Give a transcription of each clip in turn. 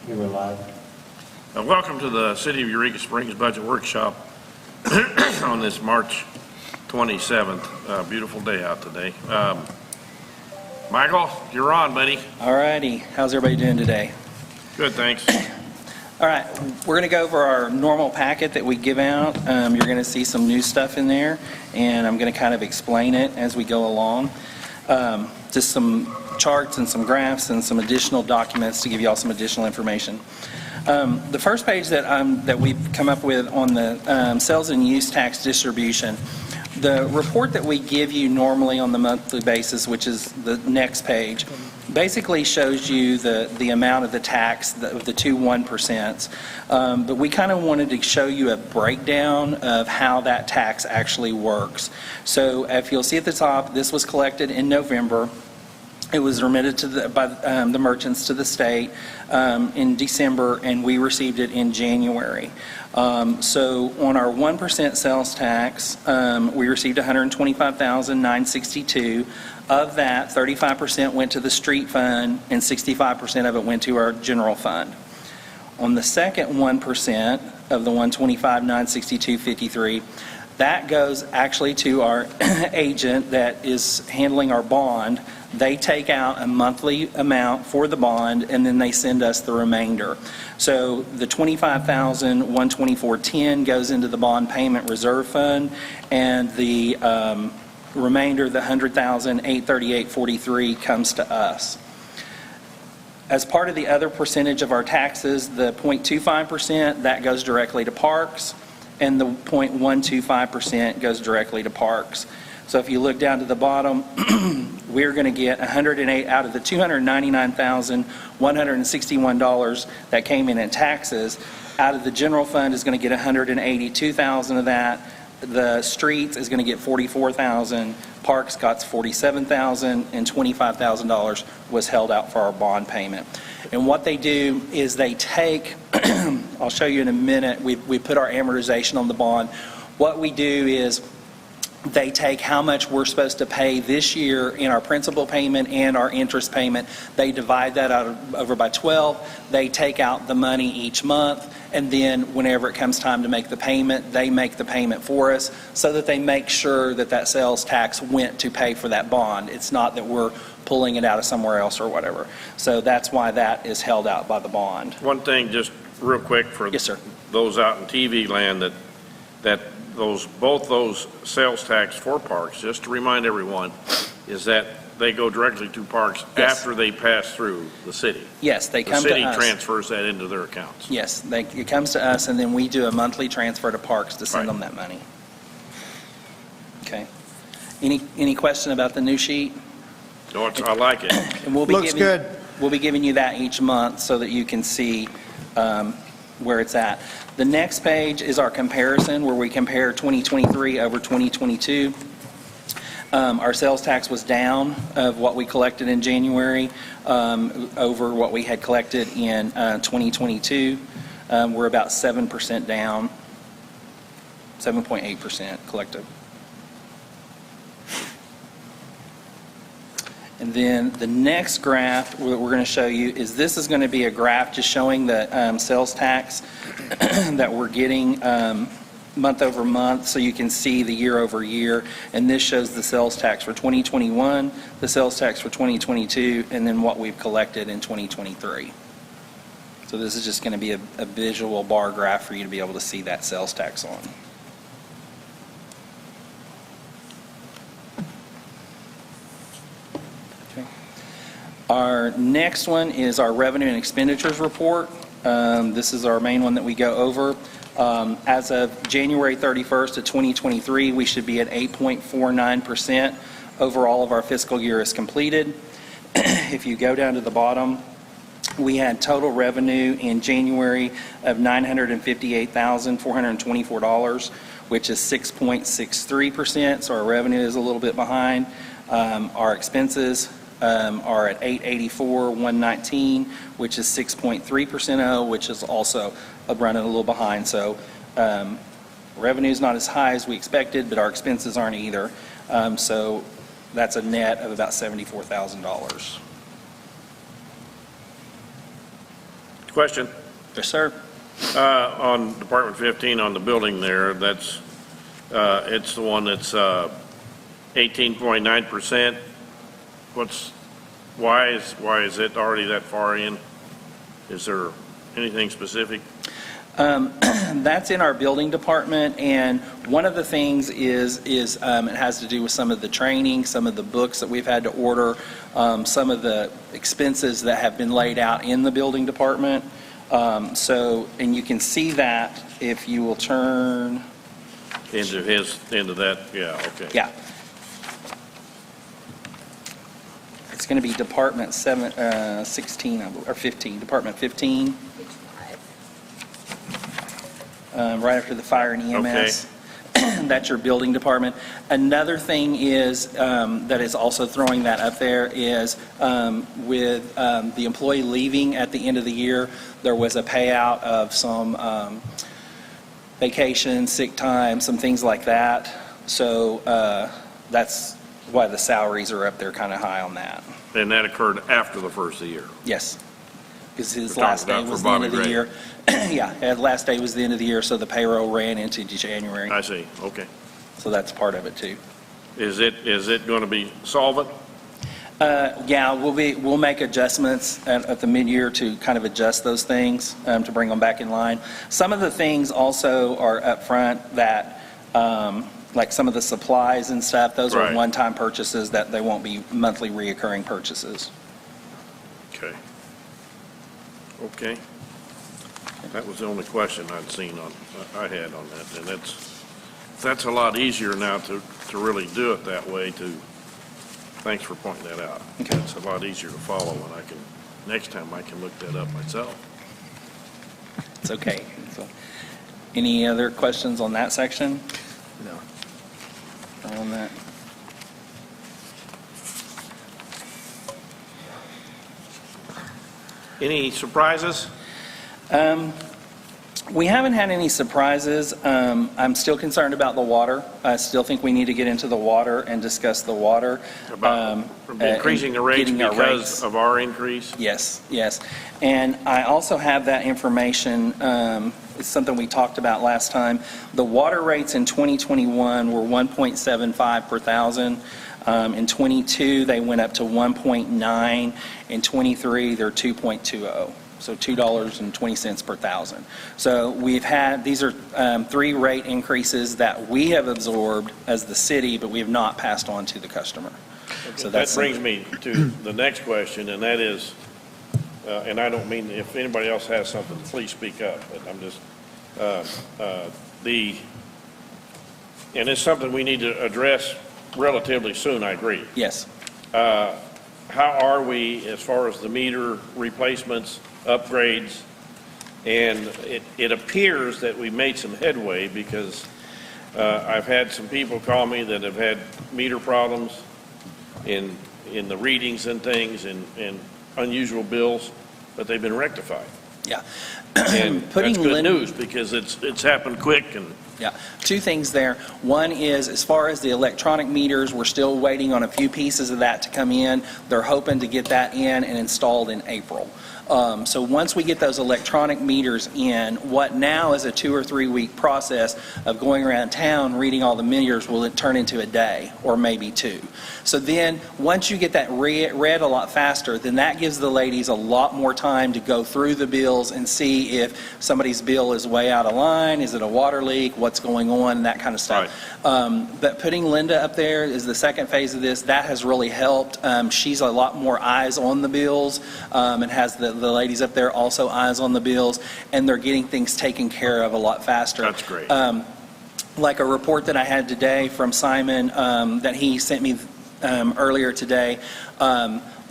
You were live. Welcome to the City of Eureka Springs Budget Workshop on this March 27th. Beautiful day out today. Michael, you're on, buddy. All righty. How's everybody doing today? Good, thanks. All right. We're going to go over our normal packet that we give out. You're going to see some new stuff in there, and I'm going to kind of explain it as we go along. Just some charts and some graphs and some additional documents to give you all some additional information. The first page that we've come up with on the sales and use tax distribution, the report that we give you normally on the monthly basis, which is the next page, basically shows you the amount of the tax, the two 1%. But we kind of wanted to show you a breakdown of how that tax actually works. So if you'll see at the top, this was collected in November. It was remitted by the merchants to the state in December, and we received it in January. So on our 1% sales tax, we received $125,962. Of that, 35% went to the street fund, and 65% of it went to our general fund. On the second 1% of the $125,962.53, that goes actually to our agent that is handling our bond. They take out a monthly amount for the bond, and then they send us the remainder. So the $25,124.10 goes into the bond payment reserve fund, and the remainder, the $100,838.43, comes to us. As part of the other percentage of our taxes, the 0.25%, that goes directly to parks, and the 0.125% goes directly to parks. So if you look down to the bottom, we're going to get 108 out of the $299,161 that came in taxes. Out of the general fund is going to get 182,000 of that. The streets is going to get 44,000. Parks got 47,000, and $25,000 was held out for our bond payment. And what they do is they take, I'll show you in a minute, we put our amortization on the bond. What we do is they take how much we're supposed to pay this year in our principal payment and our interest payment. They divide that out over by 12. They take out the money each month, and then whenever it comes time to make the payment, they make the payment for us so that they make sure that that sales tax went to pay for that bond. It's not that we're pulling it out of somewhere else or whatever. So that's why that is held out by the bond. One thing, just real quick for Yes, sir. those out in TV land that both those sales tax for parks, just to remind everyone, is that they go directly to parks after they pass through the city. Yes, they come to us. The city transfers that into their accounts. Yes, it comes to us, and then we do a monthly transfer to parks to send them that money. Okay. Any question about the new sheet? No, I like it. And we'll be Looks good. We'll be giving you that each month so that you can see where it's at. The next page is our comparison, where we compare 2023 over 2022. Our sales tax was down of what we collected in January over what we had collected in 2022. We're about 7% down, 7.8% collective. And then the next graph we're going to show you is this is going to be a graph just showing the sales tax that we're getting month over month, so you can see the year over year. And this shows the sales tax for 2021, the sales tax for 2022, and then what we've collected in 2023. So this is just going to be a visual bar graph for you to be able to see that sales tax on. Our next one is our revenue and expenditures report. This is our main one that we go over. As of January 31st of 2023, we should be at 8.49% over all of our fiscal year is completed. If you go down to the bottom, we had total revenue in January of $958,424, which is 6.63%, so our revenue is a little bit behind. Our expenses are at $884,119, which is 6.3%, which is also running a little behind. So revenue is not as high as we expected, but our expenses aren't either. So that's a net of about $74,000. Question, Yes, sir. on Department 15, on the building there, that's, it's the one that's 18.9%. Why is it already that far in? Is there anything specific? That's in our building department, and one of the things is it has to do with some of the training, some of the books that we've had to order, some of the expenses that have been laid out in the building department. And you can see that if you will turn. Into that, yeah, okay. Yeah. It's going to be Department 16, or 15, Department 15. Right after the fire and EMS. That's your building department. Another thing is, that is also throwing that up there is, with the employee leaving at the end of the year, there was a payout of some vacation, sick time, some things like that. So that's why the salaries are up there kind of high on that. And that occurred after the first of the year? Yes. Because his We're last talking day about was for the end Bobby of the Gray. year. Yeah, his last day was the end of the year, so the payroll ran into January. I see, okay. So that's part of it too. Is it going to be solvent? Yeah, we'll make adjustments at the mid-year to kind of adjust those things, to bring them back in line. Some of the things also are up front that, like some of the supplies and stuff, those are Right. one-time purchases that they won't be monthly reoccurring purchases. Okay. Okay. That was the only question I had on that, and that's a lot easier now to really do it that way thanks for pointing that out. Okay. It's a lot easier to follow, and next time I can look that up myself. It's okay. So, any other questions on that section? No. On that? Any surprises? We haven't had any surprises. I'm still concerned about the water. I still think we need to get into the water and discuss the water. About increasing the rates getting our because rates. of our increase? Yes, yes. And I also have that information, it's something we talked about last time. The water rates in 2021 were 1.75 per thousand. In 22, they went up to 1.9. In 23, they're 2.20. So $2.20 per thousand. So these are 3 rate increases that we have absorbed as the city, but we have not passed on to the customer. So That brings me to the next question, and that is, and I don't mean, if anybody else has something, please speak up, but I'm just, and it's something we need to address relatively soon, I agree. Yes. How are we as far as the meter replacements, upgrades? And it appears that we made some headway because I've had some people call me that have had meter problems in the readings and things and unusual bills, but they've been rectified. Yeah. And that's good news because it's happened quick and. Yeah, 2 things there. One is, as far as the electronic meters, we're still waiting on a few pieces of that to come in. They're hoping to get that in and installed in April. So once we get those electronic meters in, what now is a 2 or 3 week process of going around town reading all the meters will turn into a day or maybe 2. So then once you get that read a lot faster, then that gives the ladies a lot more time to go through the bills and see if somebody's bill is way out of line, is it a water leak, what's going on, that kind of stuff. Right. But putting Linda up there is the second phase of this. That has really helped. She's a lot more eyes on the bills, and has the ladies up there also eyes on the bills, and they're getting things taken care of a lot faster. That's great. Like a report that I had today from Simon, that he sent me earlier today,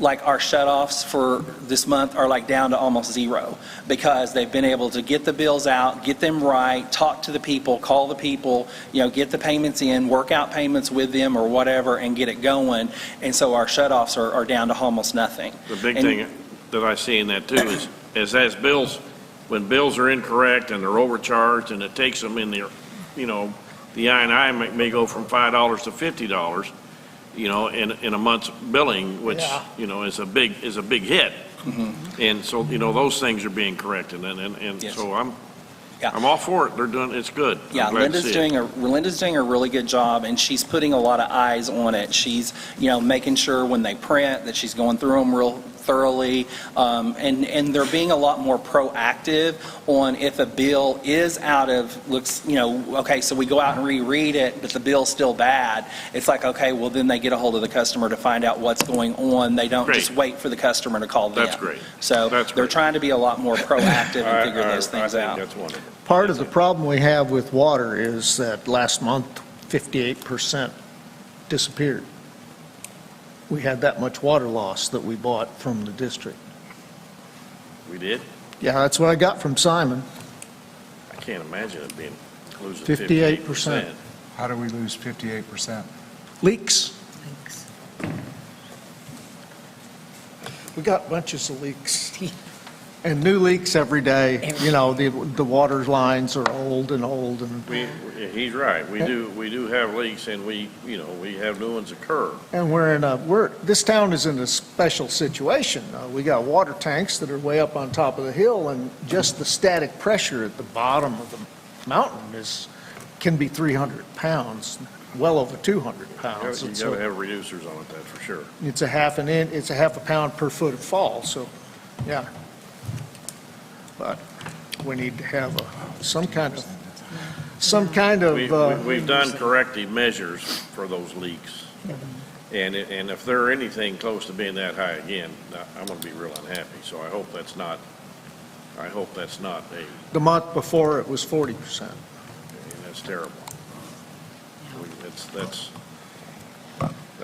like our shutoffs for this month are like down to almost 0 because they've been able to get the bills out, get them right, talk to the people, call the people, get the payments in, work out payments with them or whatever, and get it going. And so our shutoffs are down to almost nothing. The big thing that I see in that too is as bills, when bills are incorrect and they're overcharged and it takes them in the, the I&I may go from $5 to $50, in a month's billing, which, is a big hit. And so, those things are being corrected, and Yes. so I'm Yeah. all for it. They're doing, it's good. I'm Yeah, glad to see it. Linda's doing a really good job, and she's putting a lot of eyes on it. She's, making sure when they print that she's going through them real thoroughly, and they're being a lot more proactive on if a bill is okay, so we go out and reread it, but the bill's still bad. It's like, okay, well, then they get a hold of the customer to find out what's going on. They don't just Great. wait for the customer to call them. That's great. So That's they're great. trying to be a lot more proactive and figure those things I out. think that's wonderful. Part of the problem we have with water is that last month, 58% disappeared. We had that much water loss that we bought from the district. We did? Yeah, that's what I got from Simon. I can't imagine it being losing 58%. 58%. How do we lose 58%? Leaks. We got bunches of leaks. And new leaks every day. The water lines are old and old and. He's right. We do have leaks, and we have new ones occur. And this town is in a special situation. We got water tanks that are way up on top of the hill, and just the static pressure at the bottom of the mountain can be 300 pounds, well over 200 pounds. You got to have reducers on it, that's for sure. It's a half a pound per foot of fall, so, yeah. But we need to have some kind of. We've done corrective measures for those leaks. And if they're anything close to being that high again, I'm going to be real unhappy. So I hope that's not The month before, it was 40%. and that's terrible. That's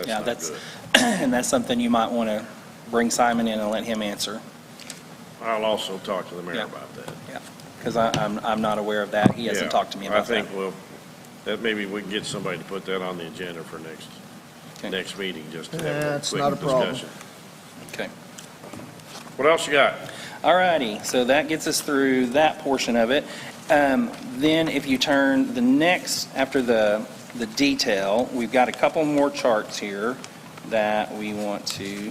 Yeah, not that's, good. and that's something you might want to bring Simon in and let him answer. I'll also talk to the mayor Yeah. about that. Yeah, because I'm not aware of that. He hasn't Yeah, talked to me about I think, that. that maybe we can get somebody to put that on the agenda for Okay. next meeting, just to have a That's quick not a problem. discussion. Okay. What else you got? All righty, so that gets us through that portion of it. Then if you turn after the detail, we've got a couple more charts here that we want to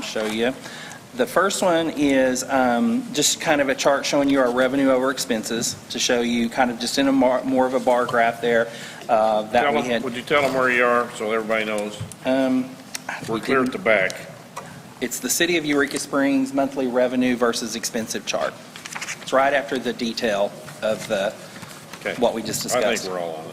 show you. The first one is just kind of a chart showing you our revenue over expenses, to show you kind of just in a more of a bar graph there that we had. Would you tell them where you are so everybody knows? We're clear at the back. It's the City of Eureka Springs monthly revenue versus expensive chart. It's right after the detail of Okay. what we just discussed. I think we're all on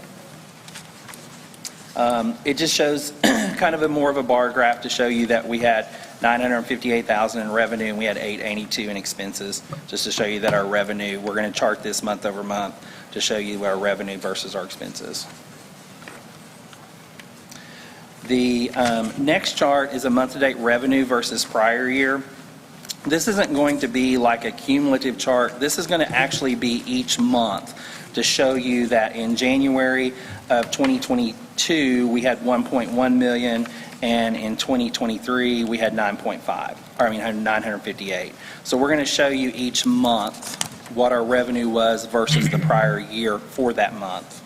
it. It just shows kind of more of a bar graph to show you that we had $958,000 in revenue and we had $882 in expenses, just to show you that our revenue, we're going to chart this month over month to show you our revenue versus our expenses. The next chart is a month-to-date revenue versus prior year. This isn't going to be like a cumulative chart. This is going to actually be each month to show you that in January of 2022, we had 1.1 million, and in 2023, we had 958. So we're going to show you each month what our revenue was versus the prior year for that month.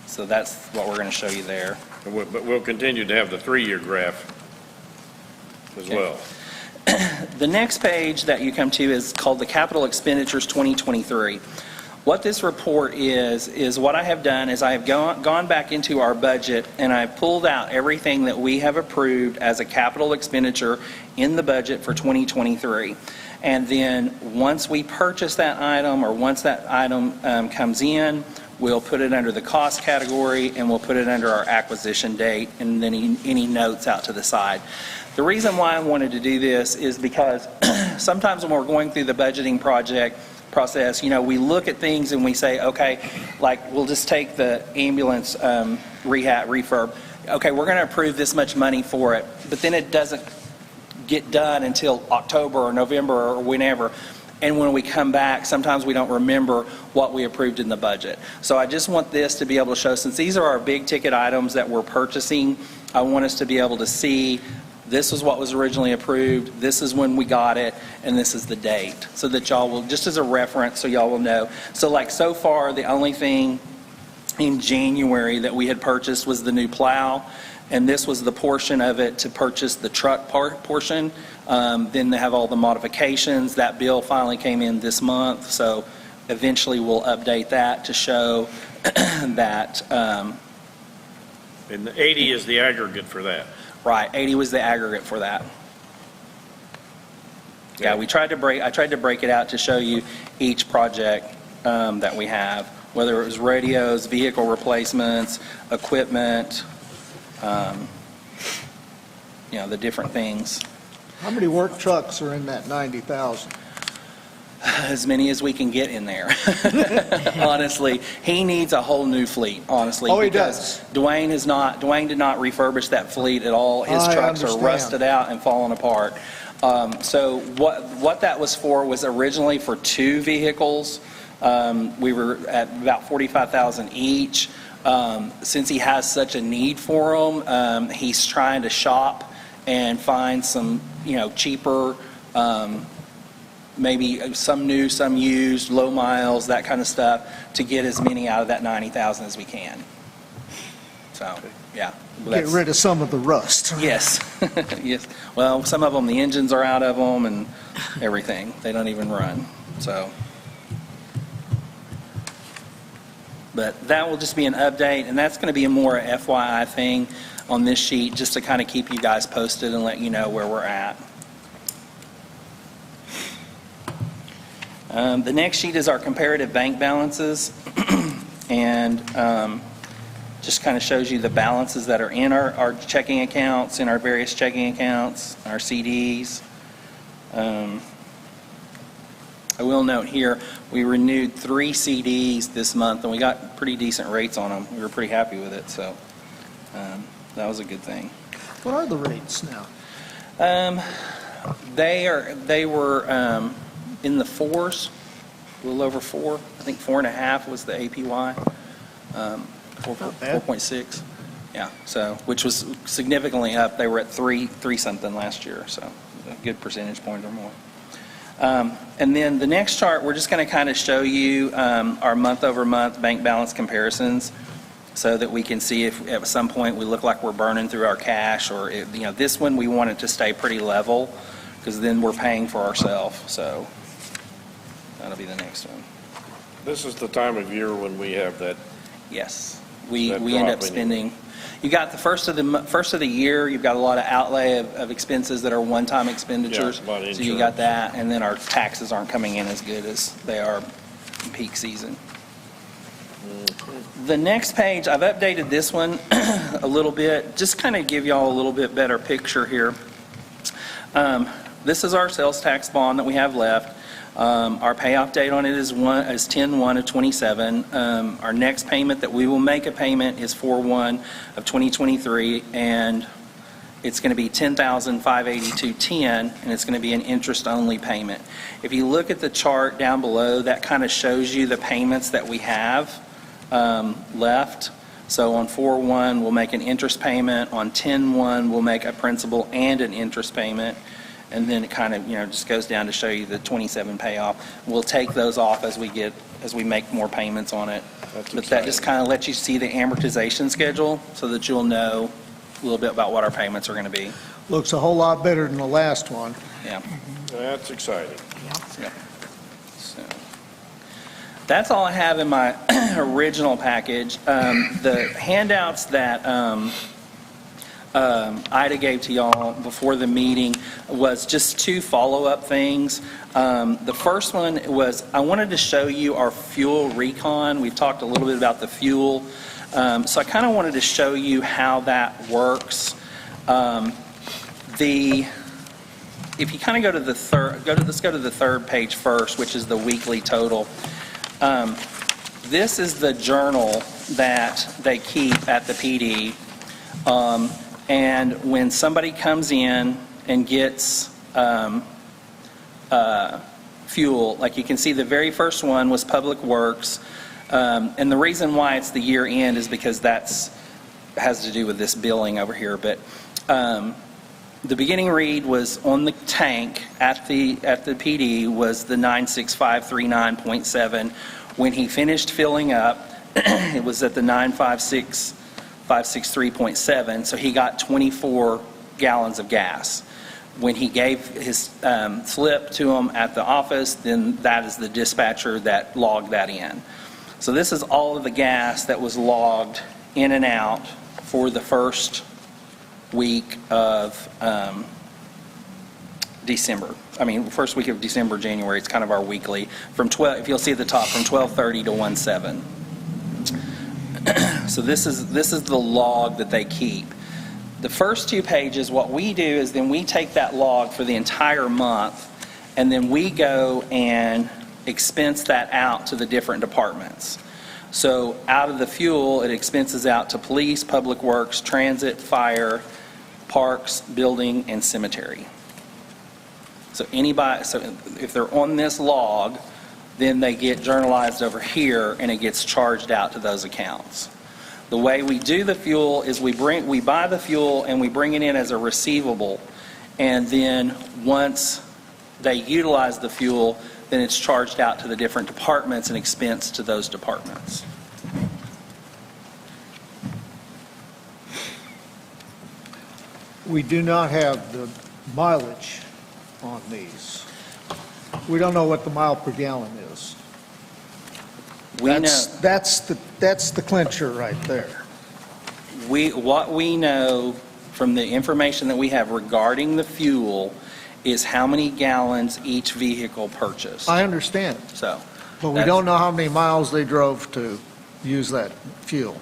So that's what we're going to show you there. But we'll continue to have the 3-year graph as Okay. well. The next page that you come to is called the Capital Expenditures 2023. What this report is what I have done is I have gone back into our budget and I pulled out everything that we have approved as a capital expenditure in the budget for 2023. And then once we purchase that item, or once that item comes in, we'll put it under the cost category and we'll put it under our acquisition date and then any notes out to the side. The reason why I wanted to do this is because sometimes when we're going through the budgeting process, we look at things and we say, okay, like we'll just take the ambulance refurb. Okay, we're going to approve this much money for it, but then it doesn't get done until October or November or whenever. And when we come back, sometimes we don't remember what we approved in the budget. So I just want this to be able to show, since these are our big ticket items that we're purchasing, I want us to be able to see this is what was originally approved, this is when we got it, and this is the date. So that y'all will, just as a reference, so y'all will know. So like so far, the only thing in January that we had purchased was the new plow. and this was the portion of it to purchase the truck portion. Then they have all the modifications. That bill finally came in this month, so eventually we'll update that to show that, And the 80 is the aggregate for that. right, 80 was the aggregate for that. Yeah, I tried to break it out to show you each project that we have, whether it was radios, vehicle replacements, equipment, the different things. How many work trucks are in that 90,000? As many as we can get in there. Honestly, he needs a whole new fleet, honestly. Oh, he because does. Dwayne did not refurbish that fleet at all. His I trucks are understand. rusted out and falling apart. So what that was for was originally for 2 vehicles. We were at about 45,000 each. Since he has such a need for them, he's trying to shop and find some, cheaper, maybe some new, some used, low miles, that kind of stuff, to get as many out of that 90,000 as we can. So, yeah. Get rid of some of the rust. Yes, yes. Well, some of them, the engines are out of them and everything. They don't even run, so. But that will just be an update, and that's going to be a more FYI thing on this sheet, just to kind of keep you guys posted and let you know where we're at. The next sheet is our comparative bank balances, and just kind of shows you the balances that are in our checking accounts, in our various checking accounts, our CDs. I will note here, we renewed 3 CDs this month, and we got pretty decent rates on them. We were pretty happy with it, so that was a good thing. What are the rates now? They were in the 4s, a little over 4. I think 4.5 was the APY. 4.6. Yeah, so, which was significantly up. They were at 3 something last year, so a good percentage point or more. And then the next chart, we're just going to kind of show you our month-over-month bank balance comparisons, so that we can see if at some point we look like we're burning through our cash, or if, this one we want it to stay pretty level, because then we're paying for ourselves. So that'll be the next one. This is the time of year when we have that. Yes, we That end drop up in- spending. You got the first of the year. You've got a lot of outlay of expenses that are one-time expenditures. Yeah, a lot of so you insurance. got that, and then our taxes aren't coming in as good as they are in peak season. The next page, I've updated this one a little bit, just kind of give y'all a little bit better picture here. This is our sales tax bond that we have left. Our payoff date on it is 10/1 of 27. Our next payment that we will make a payment is 4/1 of 2023, and it's going to be $10,582.10, and it's going to be an interest-only payment. If you look at the chart down below, that kind of shows you the payments that we have left. So on 4/1, we'll make an interest payment. On 10/1, we'll make a principal and an interest payment. And then it kind of, just goes down to show you the 27 payoff. We'll take those off as we make more payments on it. That's But that just kind of lets you see the amortization schedule, so that you'll know a little bit about what our payments are going to be. Looks a whole lot better than the last one. Yeah. That's exciting. Yeah. So that's all I have in my original package. The handouts that Ida gave to y'all before the meeting was just 2 follow-up things. The first one was, I wanted to show you our fuel recon. We've talked a little bit about the fuel. So I kind of wanted to show you how that works. If you kind of go to the let's go to the third page first, which is the weekly total. This is the journal that they keep at the PD. And when somebody comes in and gets fuel, like you can see, the very first one was Public Works. And the reason why it's the year end is because has to do with this billing over here. But the beginning read was on the tank at the PD was the 96539.7. When he finished filling up, it was at the 956 563.7, so he got 24 gallons of gas. When he gave his slip to him at the office, then that is the dispatcher that logged that in. So this is all of the gas that was logged in and out for the first week of December. I mean, first week of December, January, it's kind of our weekly. From 12, if you'll see at the top, from 12:30 to 1:07. So this is the log that they keep. The first 2 pages, what we do is then we take that log for the entire month, and then we go and expense that out to the different departments. So out of the fuel, it expenses out to police, public works, transit, fire, parks, building, and cemetery. So if they're on this log, then they get journalized over here, and it gets charged out to those accounts. The way we do the fuel is we buy the fuel and we bring it in as a receivable, and then once they utilize the fuel, then it's charged out to the different departments and expensed to those departments. We do not have the mileage on these. We don't know what the mile per gallon is. That's the clincher right there. What we know from the information that we have regarding the fuel is how many gallons each vehicle purchased. I understand, So, but we That's- don't know how many miles they drove to use that fuel.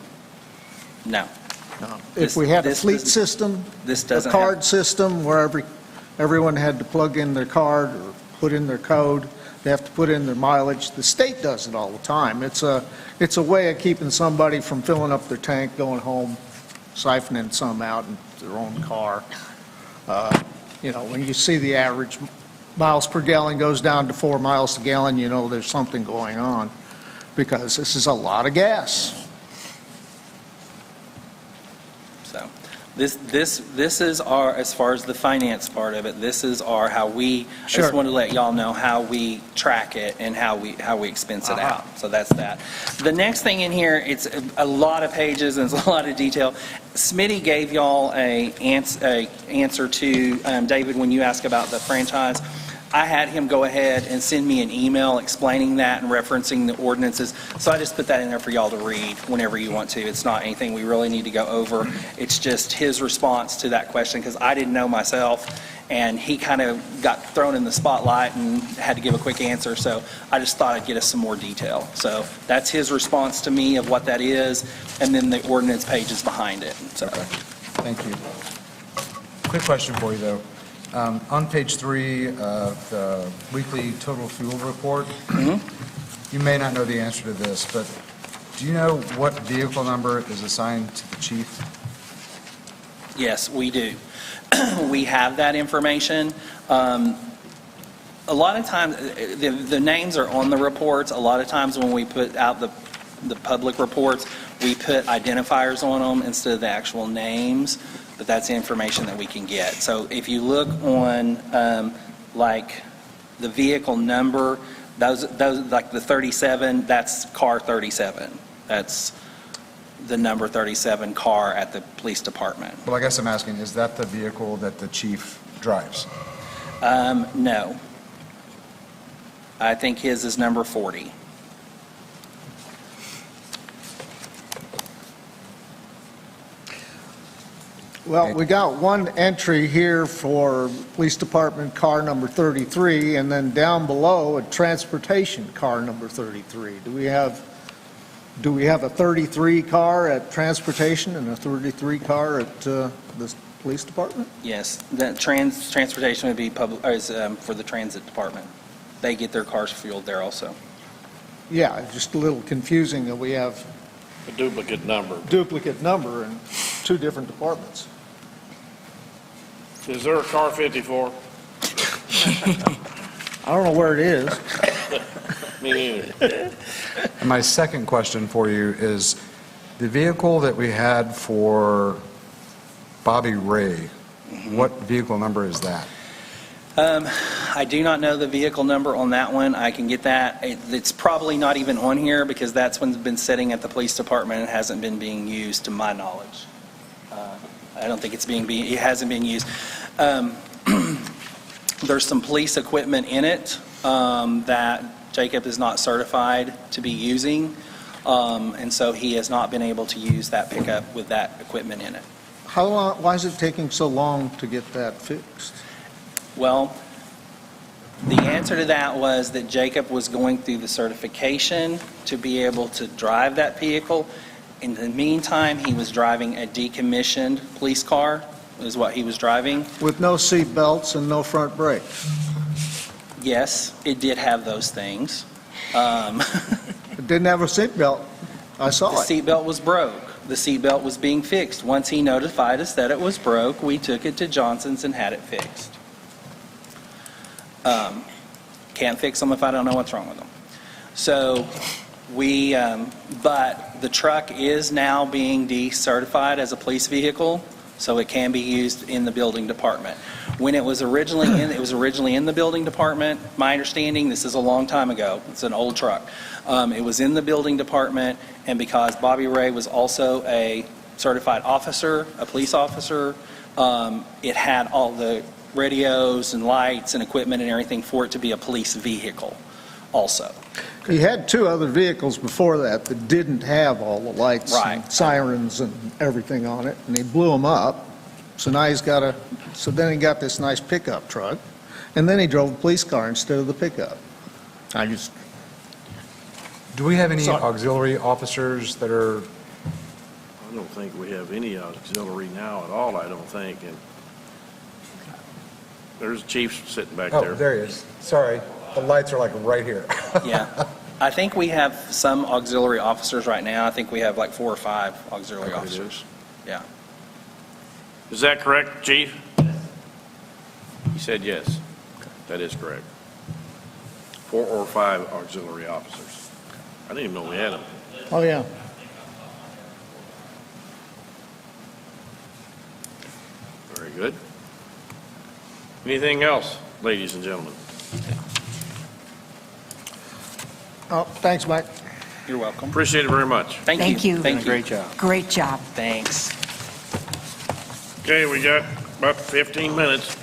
no, If we had a this fleet doesn't- system, this a doesn't card system where everyone had to plug in their card or put in their code, they have to put in their mileage. The state does it all the time. It's a way of keeping somebody from filling up their tank, going home, siphoning some out in their own car. When you see the average miles per gallon goes down to 4 miles a gallon, you know there's something going on, because this is a lot of gas. so. This is our, as far as the finance part of it, this is our, how we, I Sure. just wanted to let y'all know how we track it and how we expense it out. So that's that. The next thing in here, it's a lot of pages and it's a lot of detail. Smitty gave y'all a answer to David when you asked about the franchise. I had him go ahead and send me an email explaining that and referencing the ordinances. So I just put that in there for y'all to read whenever you want to. It's not anything we really need to go over. It's just his response to that question, because I didn't know myself, and he kind of got thrown in the spotlight and had to give a quick answer. So I just thought I'd get us some more detail. So that's his response to me of what that is, and then the ordinance pages behind it. So. Thank you. Quick question for you, though. On page 3 of the weekly total fuel report, you may not know the answer to this, but do you know what vehicle number is assigned to the chief? Yes, we do. We have that information. A lot of times, the names are on the reports. A lot of times when we put out the public reports, we put identifiers on them instead of the actual names, but that's information that we can get. So if you look on, like, the vehicle number, those like the 37, that's car 37. That's the number 37 car at the police department. Well, I guess I'm asking, is that the vehicle that the chief drives? No. I think his is number 40. Well, we got one entry here for Police Department car number 33, and then down below, a transportation car number 33. Do we have a 33 car at transportation and a 33 car at the Police Department? Yes, the transportation would be for the transit department. They get their cars fueled there also. Yeah, just a little confusing that we have A duplicate number. duplicate number in 2 different departments. Is there a car 54? I don't know where it is. Me neither. And my second question for you is, the vehicle that we had for Bobby Ray, what vehicle number is that? I do not know the vehicle number on that one. I can get that. It's probably not even on here because that's been sitting at the police department and hasn't been being used to my knowledge. I don't think it hasn't been used. There's some police equipment in it that Jacob is not certified to be using, and so he has not been able to use that pickup with that equipment in it. How long, why is it taking so long to get that fixed? Well, the answer to that was that Jacob was going through the certification to be able to drive that vehicle. In the meantime, he was driving a decommissioned police car, is what he was driving. With no seat belts and no front brakes? Yes, it did have those things. It didn't have a seat belt. I saw The it. seatbelt was broke. The seatbelt was being fixed. Once he notified us that it was broke, we took it to Johnson's and had it fixed. Can't fix them if I don't know what's wrong with them. So but the truck is now being decertified as a police vehicle, so it can be used in the building department. When it was originally in the building department, my understanding, this is a long time ago, it's an old truck. It was in the building department, and because Bobby Ray was also a certified officer, a police officer, it had all the radios and lights and equipment and everything for it to be a police vehicle also. He had two other vehicles before that that didn't have all the lights and Right. sirens and everything on it, and he blew them up. So now then he got this nice pickup truck, and then he drove a police car instead of the pickup. Do we have any Sorry. auxiliary officers that are, I don't think we have any auxiliary now at all, I don't think. And there's Chief sitting back oh, there. there he is. Sorry, the lights are like right here. Yeah. I think we have some auxiliary officers right now. I think we have like 4 or 5 auxiliary Okay, officers. Yeah. Is that correct, Chief? He said yes. That is correct. 4 or 5 auxiliary officers. I didn't even know we had them. Oh, yeah. Very good. Anything else, ladies and gentlemen? Oh, thanks, Mike. You're welcome. Appreciate it very much. Thank you. Thank you. Great job. Great job. Thanks. Okay, we got about 15 minutes.